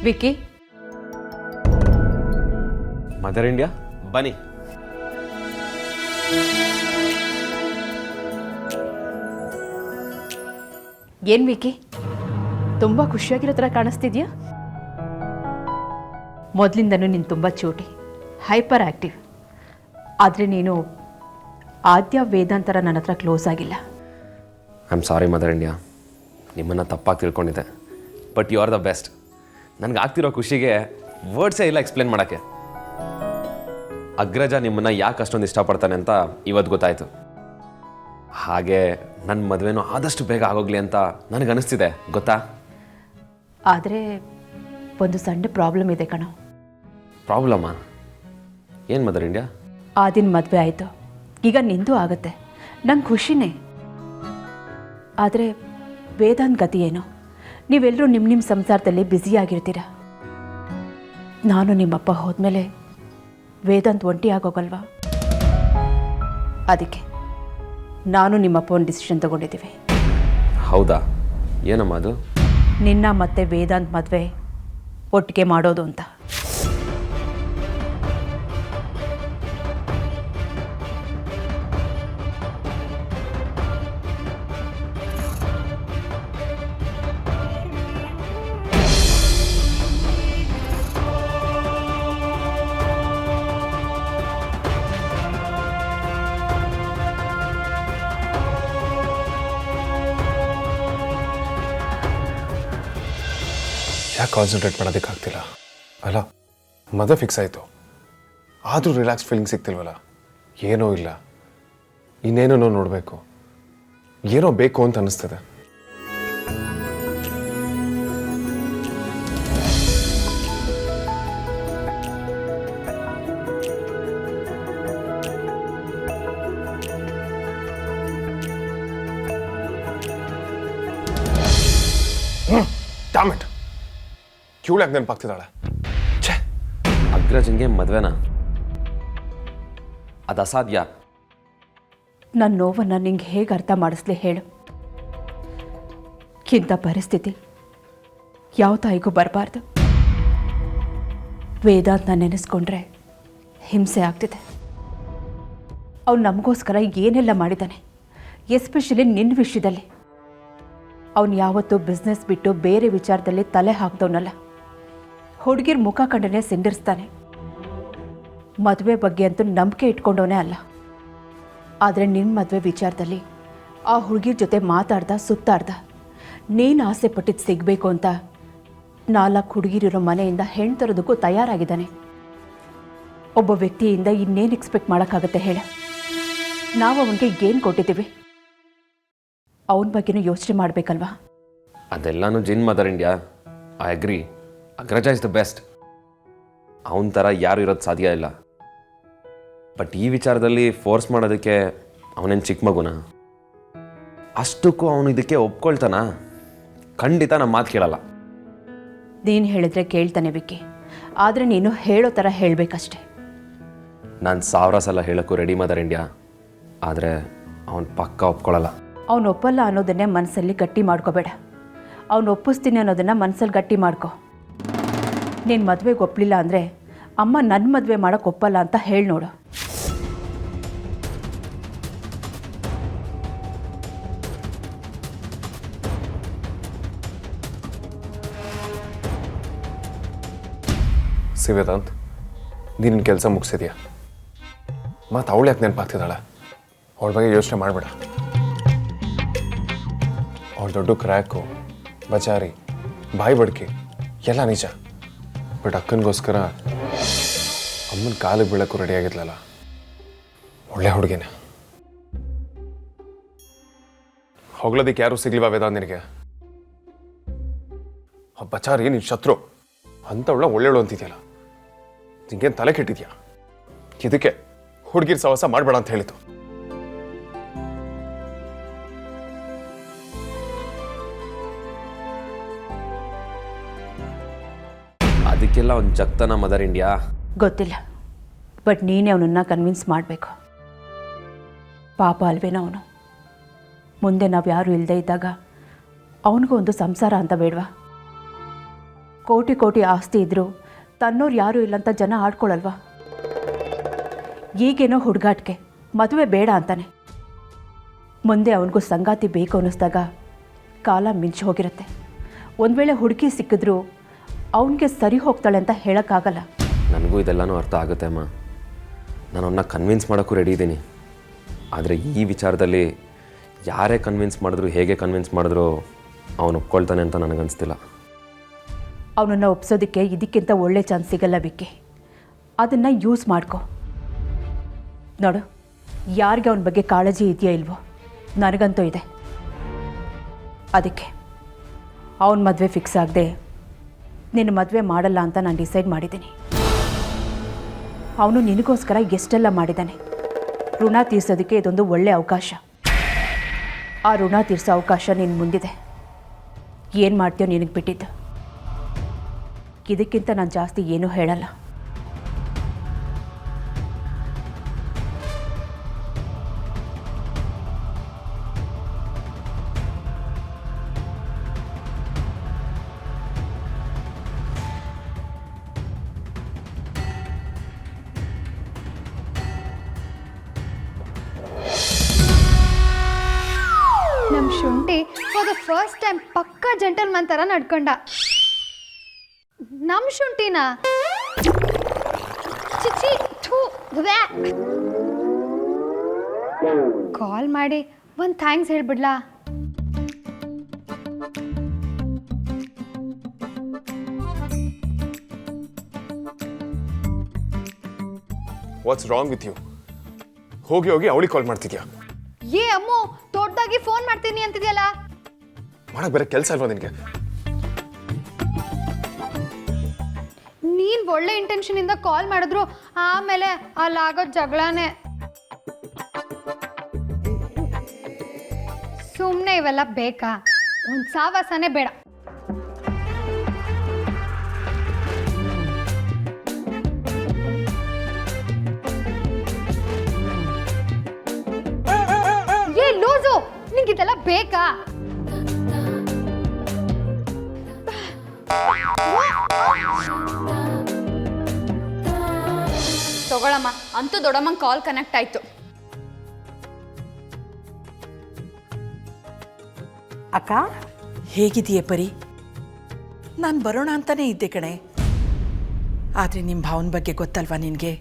Vicky, mother India ಬನ್ನಿ. ಏನು ವಿಕ್ಕಿ, ತುಂಬ ಖುಷಿಯಾಗಿರೋ ಥರ ಕಾಣಿಸ್ತಿದ್ಯಾ? ಮೊದಲಿಂದನೂ ನೀನು ತುಂಬ ಚೂಟಿ, ಹೈಪರ್ ಆ್ಯಕ್ಟಿವ್. ಆದರೆ ನೀನು ಆದ್ಯ ವೇದಾಂತರ ನನ್ನ ಹತ್ರ ಕ್ಲೋಸ್ ಆಗಿಲ್ಲ. I am sorry Mother India, ನಿಮ್ಮನ್ನು ತಪ್ಪಾಗಿ ತಿಳ್ಕೊಂಡಿದ್ದೆ. But you are the best. ನನಗೆ ಆಗ್ತಿರೋ ಖುಷಿಗೆ ವರ್ಡ್ಸೇ ಇಲ್ಲ ಎಕ್ಸ್ಪ್ಲೇನ್ ಮಾಡೋಕ್ಕೆ. ಅಗ್ರಜ ನಿಮ್ಮನ್ನು ಯಾಕೆ ಅಷ್ಟೊಂದು ಇಷ್ಟಪಡ್ತಾನೆ ಅಂತ ಇವತ್ತು ಗೊತ್ತಾಯಿತು. ಹಾಗೆ ನನ್ನ ಮದುವೆನೂ ಆದಷ್ಟು ಬೇಗ ಆಗೋಗ್ಲಿ ಅಂತ ನನಗನ್ನಿಸ್ತಿದೆ, ಗೊತ್ತಾ? ಆದರೆ ಒಂದು ಸಣ್ಣ ಪ್ರಾಬ್ಲಮ್ ಇದೆ ಕಣೋ. ಪ್ರಾಬ್ಲಮ್ಮಾ? ಏನು ಮದರ್ ಇಂಡಿಯಾ? ಆ ದಿನ ಮದುವೆ ಆಯಿತು, ಈಗ ನಿಂದು ಆಗುತ್ತೆ, ನಂಗೆ ಖುಷಿನೇ. ಆದರೆ ವೇದಾಂತ್ ಗತಿ ಏನು? ನೀವೆಲ್ಲರೂ ನಿಮ್ಮ ಸಂಸಾರದಲ್ಲಿ ಬ್ಯುಸಿಯಾಗಿರ್ತೀರ. ನಾನು ನಿಮ್ಮಪ್ಪ ಹೋದ್ಮೇಲೆ ವೇದಾಂತ್ ಒಂಟಿ ಆಗೋಗಲ್ವಾ? ಅದಕ್ಕೆ ನಾನು ನಿಮ್ಮಪ್ಪ ಒಂದು ಡಿಸಿಷನ್ ತಗೊಂಡಿದ್ದೀವಿ. ಹೌದಾ? ಏನಮ್ಮ ಅದು? ನಿನ್ನ ಮತ್ತೆ ವೇದಾಂತ್ ಮದುವೆ ಒಟ್ಟಿಗೆ ಮಾಡೋದು ಅಂತ. ಯಾಕೆ ಕಾನ್ಸಂಟ್ರೇಟ್ ಮಾಡೋದಕ್ಕಾಗ್ತಿಲ್ಲ ಅಲ್ಲ? ಮದುವೆ ಫಿಕ್ಸ್ ಆಯಿತು, ಆದರೂ ರಿಲ್ಯಾಕ್ಸ್ ಫೀಲಿಂಗ್ ಸಿಗ್ತಿಲ್ವಲ್ಲ? ಏನೋ ಇಲ್ಲ, ಇನ್ನೇನೋ ನೋಡಬೇಕು, ಏನೋ ಬೇಕು ಅಂತ ಅನ್ನಿಸ್ತದೆ. ಡ್ಯಾಮ್ ಇಟ್, ಕ್ಯೂಳಾಗಿ ನೆನಪಾಗ್ತಿದ್ದಾಳೆ. ಛೇ, ಅಗ್ರಜಂಗೆ ಮದುವೆನಾ? ಅದು ಅಸಾಧ್ಯ. ನನ್ನ ನೋವನ್ನು ನಿಂಗೆ ಹೇಗೆ ಅರ್ಥ ಮಾಡಿಸ್ಲಿ ಹೇಳು? ಇಂಥ ಪರಿಸ್ಥಿತಿ ಯಾವ ತಾಯಿಗೂ ಬರಬಾರ್ದು. ವೇದಾಂತನ ನೆನೆಸ್ಕೊಂಡ್ರೆ ಹಿಂಸೆ ಆಗ್ತಿದೆ. ಅವ್ನು ನಮಗೋಸ್ಕರ ಏನೆಲ್ಲ ಮಾಡಿದ್ದಾನೆ, ಎಸ್ಪೆಷಲಿ ನಿನ್ನ ವಿಷಯದಲ್ಲಿ. ಅವನು ಯಾವತ್ತೂ ಬಿಸ್ನೆಸ್ ಬಿಟ್ಟು ಬೇರೆ ವಿಚಾರದಲ್ಲಿ ತಲೆ ಹಾಕ್ದವನಲ್ಲ. ಹುಡುಗಿರ ಮುಖ ಕಂಡನೆ ಸಿಂಡರಿಸ್ತಾನೆ. ಮದುವೆ ಬಗ್ಗೆ ಅಂತೂ ನಂಬಿಕೆ ಇಟ್ಕೊಂಡವನೇ ಅಲ್ಲ. ಆದರೆ ನಿನ್ನ ಮದುವೆ ವಿಚಾರದಲ್ಲಿ ಆ ಹುಡುಗಿರ ಜೊತೆ ಸುತ್ತಾಡ್ದ. ನೀನು ಆಸೆ ಪಟ್ಟಿದ್ದು ಸಿಗಬೇಕು ಅಂತ 4 ಹುಡುಗಿರಿರೋ ಮನೆಯಿಂದ ಹೆಣ್ಣು ತರೋದಕ್ಕೂ ತಯಾರಾಗಿದ್ದಾನೆ. ಒಬ್ಬ ವ್ಯಕ್ತಿಯಿಂದ ಇನ್ನೇನು ಎಕ್ಸ್ಪೆಕ್ಟ್ ಮಾಡೋಕ್ಕಾಗತ್ತೆ ಹೇಳ? ನಾವು ಅವನಿಗೆ ಏನು ಕೊಟ್ಟಿದ್ದೀವಿ? ಅವನ ಬಗ್ಗೆನೂ ಯೋಚನೆ ಮಾಡಬೇಕಲ್ವಾ? ಅದೆಲ್ಲನೂ ಜಿನ್ Mother India. I agree, Agraja is the best. ಅವನ ಥರ ಯಾರು ಇರೋದು ಸಾಧ್ಯ ಇಲ್ಲ. ಬಟ್ ಈ ವಿಚಾರದಲ್ಲಿ ಫೋರ್ಸ್ ಮಾಡೋದಕ್ಕೆ ಅವನೇನು ಚಿಕ್ಕ ಮಗುನ? ಅಷ್ಟಕ್ಕೂ ಅವನು ಇದಕ್ಕೆ ಒಪ್ಕೊಳ್ತಾನ? ಖಂಡಿತ ನಮ್ಮ ಮಾತು ಕೇಳಲ್ಲ. ನೀನು ಹೇಳಿದ್ರೆ ಕೇಳ್ತಾನೆ ವಿಕ್ಕಿ, ಆದರೆ ನೀನು ಹೇಳೋ ಥರ ಹೇಳಬೇಕಷ್ಟೆ. ನಾನು 1000 ಸಲ ಹೇಳೋಕ್ಕೂ ರೆಡಿ ಮದರ್ ಇಂಡಿಯಾ, ಆದರೆ ಅವನು ಪಕ್ಕ ಒಪ್ಕೊಳ್ಳಲ್ಲ. ಅವನು ಒಪ್ಪಲ್ಲ ಅನ್ನೋದನ್ನೇ ಮನಸ್ಸಲ್ಲಿ ಗಟ್ಟಿ ಮಾಡ್ಕೋಬೇಡ. ಅವನು ಒಪ್ಪಿಸ್ತೀನಿ ಅನ್ನೋದನ್ನು ಮನಸ್ಸಲ್ಲಿ ಗಟ್ಟಿ ಮಾಡ್ಕೊ. ನೀನು ಮದುವೆಗೆ ಒಪ್ಪಲಿಲ್ಲ ಅಂದರೆ ಅಮ್ಮ ನನ್ನ ಮದುವೆ ಮಾಡೋಕ್ಕೆ ಒಪ್ಪಲ್ಲ ಅಂತ ಹೇಳಿ ನೋಡು. ವೇದಾಂತ್, ನೀನು ಕೆಲಸ ಮುಗಿಸಿದ್ಯಾ? ಮತ್ತು ಅವಳು ಯಾಕೆ ನೆನಪಾಗ್ತಿದ್ದಾಳೆ? ಅವಳ ಬಗ್ಗೆ ಯೋಚನೆ ಮಾಡಬೇಡ. ಅವಳು ದೊಡ್ಡ ಕ್ರ್ಯಾಕು, ಬಚಾರಿ, ಬಾಯಿ ಬಡ್ಕಿ ಎಲ್ಲ ನಿಜ. ಬಟ್ ಅಕ್ಕನಿಗೋಸ್ಕರ ಅಮ್ಮನ ಕಾಲಿಗೆ ಬೀಳಕ್ಕೂ ರೆಡಿ ಆಗಿದ್ಲಲ್ಲ, ಒಳ್ಳೆ ಹುಡುಗಿನ. ಹೊಗಳೋದಕ್ಕೆ ಯಾರೂ ಸಿಗ್ಲಿವಾ ವೇದಾಂತ್ ನಿನಗೆ? ಆ ಬಚಾರಿ ನಿನ್ನ ಶತ್ರು ಅಂಥವಳ ಒಳ್ಳೆಯವಳು ಅಂತಿದ್ಯಲ್ಲ, ನಿಂಗೇನು ತಲೆ ಕೆಟ್ಟಿದ್ಯಾ? ಇದಕ್ಕೆ ಹುಡುಗಿರ್ ಸಹವಾಸ ಮಾಡಬೇಡ ಅಂತ ಹೇಳಿತು. ಅದಕ್ಕೆಲ್ಲ ಒಂದು ಜಗ್ತಾನ ಮದರ್ ಇಂಡಿಯಾ? ಗೊತ್ತಿಲ್ಲ, ಬಟ್ ನೀನೇ ಅವನನ್ನು ಕನ್ವಿನ್ಸ್ ಮಾಡಬೇಕು. ಪಾಪ ಅಲ್ವೇನೋ ಅವನು. ಮುಂದೆ ನಾವು ಯಾರು ಇಲ್ಲದೆ ಇದ್ದಾಗ ಅವನಿಗೂ ಒಂದು ಸಂಸಾರ ಅಂತ ಬೇಡವಾ? ಕೋಟಿ ಕೋಟಿ ಆಸ್ತಿ ಇದ್ದರೂ ತನ್ನೋರು ಯಾರೂ ಇಲ್ಲ ಅಂತ ಜನ ಆಡ್ಕೊಳ್ಳಲ್ವಾ? ಈಗೇನೋ ಹುಡುಗಾಟಿಗೆ ಮದುವೆ ಬೇಡ ಅಂತಾನೆ. ಮುಂದೆ ಅವನಿಗೂ ಸಂಗಾತಿ ಬೇಕು ಅನ್ನಿಸ್ದಾಗ ಕಾಲ ಮಿಂಚಿ ಹೋಗಿರುತ್ತೆ. ಒಂದು ವೇಳೆ ಹುಡುಗಿ ಸಿಕ್ಕಿದ್ರೂ ಅವನಿಗೆ ಸರಿ ಹೋಗ್ತಾಳೆ ಅಂತ ಹೇಳೋಕ್ಕಾಗಲ್ಲ. ನನಗೂ ಇದೆಲ್ಲನೂ ಅರ್ಥ ಆಗುತ್ತೆ ಅಮ್ಮ. ನಾನು ಅವನ್ನ ಕನ್ವಿನ್ಸ್ ಮಾಡೋಕ್ಕೂ ರೆಡಿ ಇದ್ದೀನಿ. ಆದರೆ ಈ ವಿಚಾರದಲ್ಲಿ ಯಾರೇ ಕನ್ವಿನ್ಸ್ ಮಾಡಿದ್ರು, ಹೇಗೆ ಕನ್ವಿನ್ಸ್ ಮಾಡಿದ್ರು ಅವನು ಒಪ್ಕೊಳ್ತಾನೆ ಅಂತ ನನಗನ್ನಿಸ್ತಿಲ್ಲ. ಅವನನ್ನು ಒಪ್ಸೋದಕ್ಕೆ ಇದಕ್ಕಿಂತ ಒಳ್ಳೆ ಚಾನ್ಸ್ ಸಿಗಲ್ಲ ವಿಕ್ಕಿ. ಅದನ್ನು ಯೂಸ್ ಮಾಡ್ಕೊ. ನೋಡು, ಯಾರಿಗೆ ಅವನ ಬಗ್ಗೆ ಕಾಳಜಿ ಇದೆಯೋ ಇಲ್ವೋ, ನನಗಂತೂ ಇದೆ. ಅದಕ್ಕೆ ಅವನ ಮದುವೆ ಫಿಕ್ಸ್ ಆಗದೆ ನಿನ್ನ ಮದುವೆ ಮಾಡಲ್ಲ ಅಂತ ನಾನು ಡಿಸೈಡ್ ಮಾಡಿದ್ದೀನಿ. ಅವನು ನಿನಗೋಸ್ಕರ ಎಷ್ಟೆಲ್ಲ ಮಾಡಿದ್ದಾನೆ. ಋಣ ತೀರ್ಸೋದಕ್ಕೆ ಇದೊಂದು ಒಳ್ಳೆಯ ಅವಕಾಶ. ಆ ಋಣ ತೀರ್ಸೋ ಅವಕಾಶ ನಿನ್ನ ಮುಂದಿದೆ. ಏನು ಮಾಡ್ತೀಯೋ ನಿನಗೆ ಬಿಟ್ಟಿದ್ದು. ಇದಕ್ಕಿಂತ ನಾನು ಜಾಸ್ತಿ ಏನೂ ಹೇಳಲ್ಲ. ನಮ್ಮ ಶುಂಠಿ ಫಾರ್ ದ ಫಸ್ಟ್ ಟೈಮ್ ಪಕ್ಕಾ ಜೆಂಟಲ್ಮನ್ ಥರ ನಡ್ಕೊಂಡ. ನಮ್ಮ ಶುಂಠಿನ ಚಿಚಿ ಥೂ ಕಾಲ್ ಮಾಡಿ ಒಂದು ಥ್ಯಾಂಕ್ಸ್ ಹೇಳ್ಬಿಡ್ಲಾ? What's wrong with you? ಹೋಗಿ ಹೋಗಿ ಅವಳಿಗೆ ಕಾಲ್ ಮಾಡ್ತಿದ್ಯಾ? ಏ ಅಮ್ಮು, ದೊಡ್ಡದಾಗಿ ಫೋನ್ ಮಾಡ್ತೀನಿ ಅಂತಿದ್ಯಲ್ಲ. ಮಾಡಕ್ ಬೇರೆ ಕೆಲಸ ಅಲ್ವಾ ನಿನಗೆ? ನೀನ್ ಒಳ್ಳೆ ಇಂಟೆನ್ಷನ್ ಇಂದ ಕಾಲ್ ಮಾಡಿದ್ರು ಆಮೇಲೆ ಅಲ್ಲಾಗೋ ಜಗಳನೇ. ಸುಮ್ಮನೆ ಇವೆಲ್ಲ ಬೇಕಾ? ಒಂದು ಸಾವಾಸನೇ ಬೇಡ. ಏ ಲೂಸು, ನಿಂಗಿದೆಲ್ಲ ಬೇಕಾ? ತಗೊಳಮ್ಮ, ಅಂತೂ ದೊಡ್ಡಮ್ಮಂಗೆ ಕಾಲ್ ಕನೆಕ್ಟ್ ಆಯ್ತು. ಅಕ್ಕ, ಹೇಗಿದೆಯೇ ಪರಿ? ನಾನು ಬರೋಣ ಅಂತಾನೆ ಇದ್ದೆ ಕಣೆ. ಆದರೆ ನಿಮ್ಮ ಭಾವನ ಬಗ್ಗೆ ಗೊತ್ತಲ್ವಾ ನಿನಗೆ?